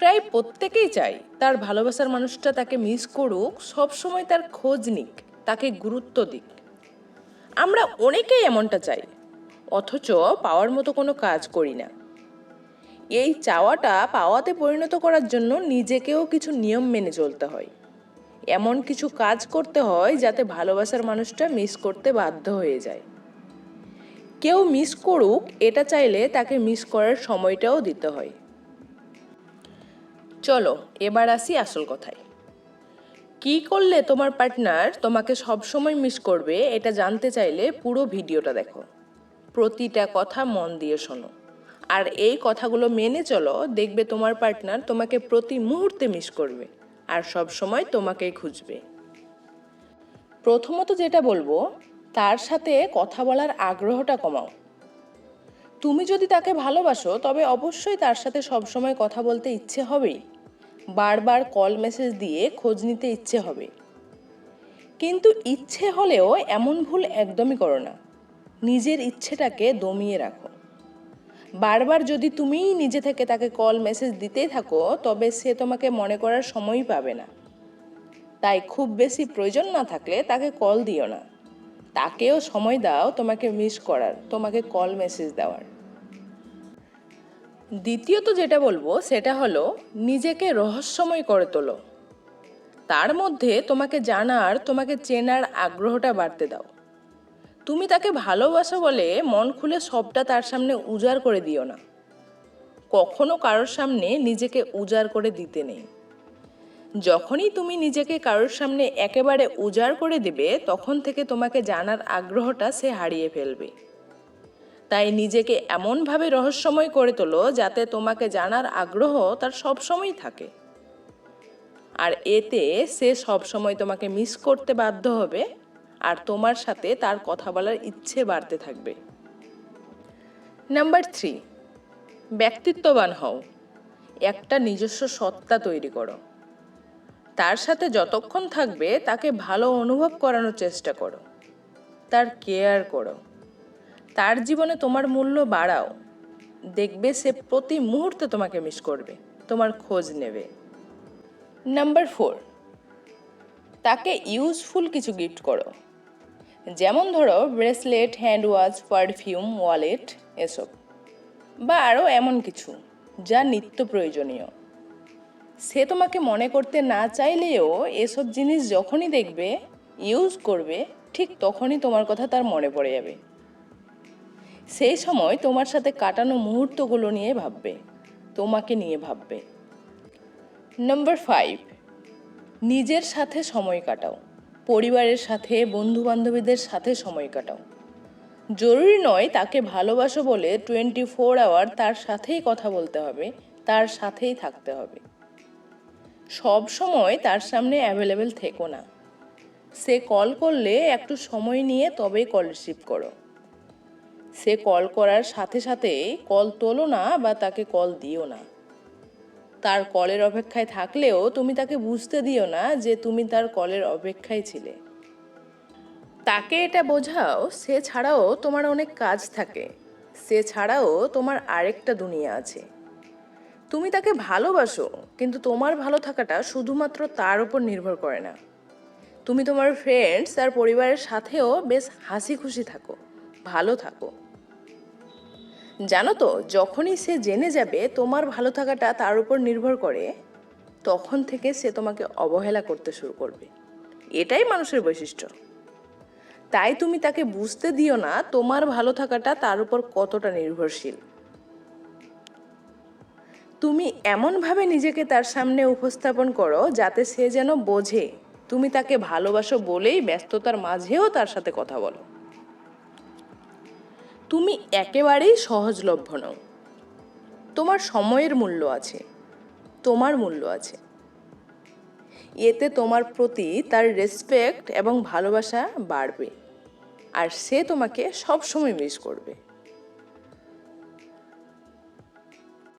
প্রায় প্রত্যেকেই চায় তার ভালোবাসার মানুষটা তাকে মিস করুক, সবসময় তার খোঁজ নিক, তাকে গুরুত্ব দিক। আমরা অনেকেই এমনটা চাই, অথচ পাওয়ার মতো কোনো কাজ করি না। এই চাওয়াটা পাওয়াতে পরিণত করার জন্য নিজেকেও কিছু নিয়ম মেনে চলতে হয়। এমন কিছু কাজ করতে হয় যাতে ভালোবাসার মানুষটা মিস করতে বাধ্য হয়ে যায়। কেউ মিস করুক এটা চাইলে তাকে মিস করার সময়টাও দিতে হয়। চলো এবার আসি আসল কথায়। কি করলে তোমার পার্টনার তোমাকে সবসময় মিস করবে এটা জানতে চাইলে পুরো ভিডিওটা দেখো, প্রতিটা কথা মন দিয়ে শোনো। আর এই কথাগুলো মেনে চলো, দেখবে তোমার পার্টনার তোমাকে প্রতি মুহূর্তে মিস করবে আর সব সময় তোমাকেই খুঁজবে। প্রথমত যেটা বলবো, তার সাথে কথা বলার আগ্রহটা কমাও। তুমি যদি তাকে ভালোবাসো তবে অবশ্যই তার সাথে সবসময় কথা বলতে ইচ্ছে হবেই, বারবার কল মেসেজ দিয়ে খোঁজ নিতে ইচ্ছে হবে। কিন্তু ইচ্ছে হলেও এমন ভুল একদমই করো না, নিজের ইচ্ছেটাকে দমিয়ে রাখো। বারবার যদি তুমিই নিজে থেকে তাকে কল মেসেজ দিতেই থাকো তবে সে তোমাকে মনে করার সময়ই পাবে না। তাই খুব বেশি প্রয়োজন না থাকলে তাকে কল দিও না। তাকেও সময় দাও তোমাকে মিস করার, তোমাকে কল মেসেজ দেওয়ার। দ্বিতীয়ত যেটা বলবো সেটা হলো নিজেকে রহস্যময় করে তোলো। তার মধ্যে তোমাকে জানার, তোমাকে চেনার আগ্রহটা বাড়তে দাও। তুমি তাকে ভালোবাসো বলে মন খুলে সবটা তার সামনে উজাড় করে দিও না। কখনো কারোর সামনে নিজেকে উজাড় করে দিতে নেই। যখনই তুমি নিজেকে কারোর সামনে একেবারে উজাড় করে দেবে তখন থেকে তোমাকে জানার আগ্রহটা সে হারিয়ে ফেলবে। তাই নিজেকে এমনভাবে রহস্যময় করে তোলো যাতে তোমাকে জানার আগ্রহ তার সবসময় থাকে। আর এতে সে সবসময় তোমাকে মিস করতে বাধ্য হবে আর তোমার সাথে তার কথা বলার ইচ্ছে বাড়তে থাকবে। নাম্বার 3, ব্যক্তিত্ববান হও। একটা নিজস্ব সত্তা তৈরি করো। তার সাথে যতক্ষণ থাকবে তাকে ভালো অনুভব করানোর চেষ্টা করো, তার কেয়ার করো, তার জীবনে তোমার মূল্য বাড়াও। দেখবে সে প্রতি মুহূর্তে তোমাকে মিস করবে, তোমার খোঁজ নেবে। নাম্বার 4, তাকে ইউজফুল কিছু গিফট করো। যেমন ধরো bracelet, hand watch, perfume, wallet এসব, বা আরও এমন কিছু যা নিত্য প্রয়োজনীয়। সে তোমাকে মনে করতে না চাইলেও এসব জিনিস যখনই দেখবে, ইউজ করবে, ঠিক তখনই তোমার কথা তার মনে পড়ে যাবে। সেই সময় তোমার সাথে কাটানো মুহূর্তগুলো নিয়ে ভাববে, তোমাকে নিয়ে ভাববে। নাম্বার 5, নিজের সাথে সময় কাটাও। পরিবারের সাথে, বন্ধু বান্ধবীদের সাথে সময় কাটাও। জরুরি নয় তাকে ভালোবাসো বলে 24 আওয়ার তার সাথেই কথা বলতে হবে, তার সাথেই থাকতে হবে। সব সময় তার সামনে অ্যাভেলেবেল থেকো না। সে কল করলে একটু সময় নিয়ে তবেই কল রিসিভ করো। সে কল করার সাথে সাথে কল তোলো না বা তাকে কল দিও না। তার কলের অপেক্ষায় থাকলেও তুমি তাকে বুঝতে দিও না যে তুমি তার কলের অপেক্ষায় ছিলে। তাকে এটা বোঝাও সে ছাড়াও তোমার অনেক কাজ থাকে, সে ছাড়াও তোমার আরেকটা দুনিয়া আছে। তুমি তাকে ভালোবাসো, কিন্তু তোমার ভালো থাকাটা শুধুমাত্র তার উপর নির্ভর করে না। তুমি তোমার ফ্রেন্ডস আর পরিবারের সাথেও বেশ হাসি খুশি থাকো, ভালো থাকো। জানো তো, যখনই সে জেনে যাবে তোমার ভালো থাকাটা তার উপর নির্ভর করে, তখন থেকে সে তোমাকে অবহেলা করতে শুরু করবে। এটাই মানুষের বৈশিষ্ট্য। তাই তুমি তাকে বুঝতে দিও না তোমার ভালো থাকাটা তার উপর কতটা নির্ভরশীল। তুমি এমনভাবে নিজেকে তার সামনে উপস্থাপন করো যাতে সে যেন বোঝে তুমি তাকে ভালোবাসো বলেই ব্যস্ততার মাঝেও তার সাথে কথা বলো। তুমি একেবারেই সহজলভ্য নও। তোমার সময়ের মূল্য আছে, তোমার মূল্য আছে। এতে তোমার প্রতি তার রেসপেক্ট এবং ভালোবাসা বাড়বে আর সে তোমাকে সবসময় মিস করবে।